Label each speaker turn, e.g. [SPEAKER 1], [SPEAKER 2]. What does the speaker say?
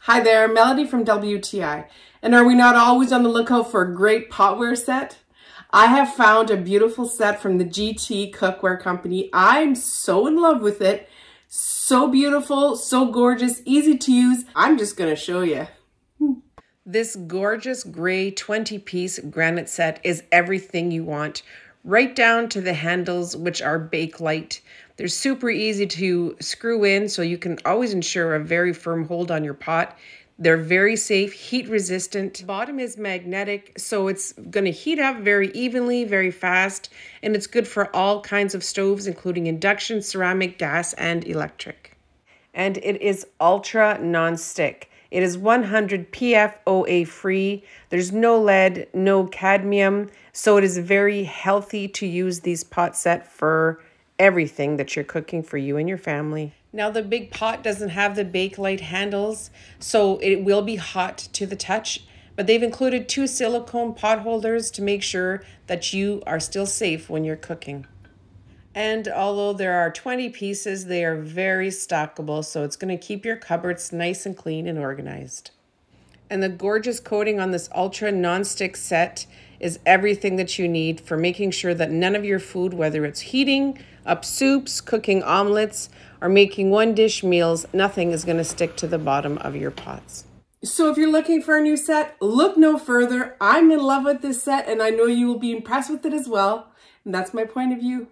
[SPEAKER 1] Hi there, Melody from WTI. And are we not always on the lookout for a great potware set? I have found a beautiful set from the Jeetee cookware company. I'm so in love with it. So beautiful, so gorgeous, easy to use. I'm just gonna show you. This gorgeous gray 20-piece granite set is everything you want, right down to the handles, which are Bakelite. They're super easy to screw in, so you can always ensure a very firm hold on your pot. They're very safe, heat resistant. The bottom is magnetic, so it's going to heat up very evenly, very fast, and it's good for all kinds of stoves, including induction, ceramic, gas, and electric. And it is ultra non-stick. It is 100 PFOA free. There's no lead, no cadmium, so it is very healthy to use these pot set for everything that you're cooking for you and your family. Now the big pot doesn't have the Bakelite handles, so it will be hot to the touch, but they've included 2 silicone pot holders to make sure that you are still safe when you're cooking. And although there are 20 pieces, they are very stackable, so it's going to keep your cupboards nice and clean and organized. And the gorgeous coating on this ultra non-stick set is everything that you need for making sure that none of your food, whether it's heating up soups, cooking omelettes, or making one-dish meals, nothing is going to stick to the bottom of your pots. So if you're looking for a new set, look no further. I'm in love with this set, and I know you will be impressed with it as well. And that's my point of view.